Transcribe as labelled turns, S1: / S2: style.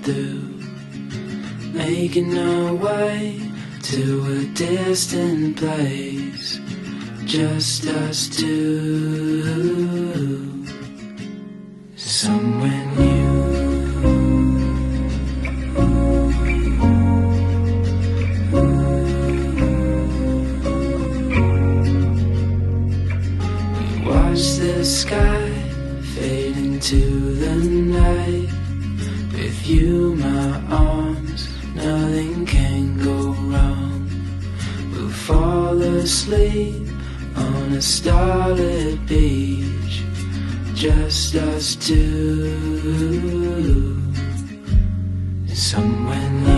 S1: through, making our way to a distant place, just us two, somewhere new. We watch the sky fade into the night. With you, my arms, nothing can go wrong. We'll fall asleep on a starlit beach, just us two, somewhere new.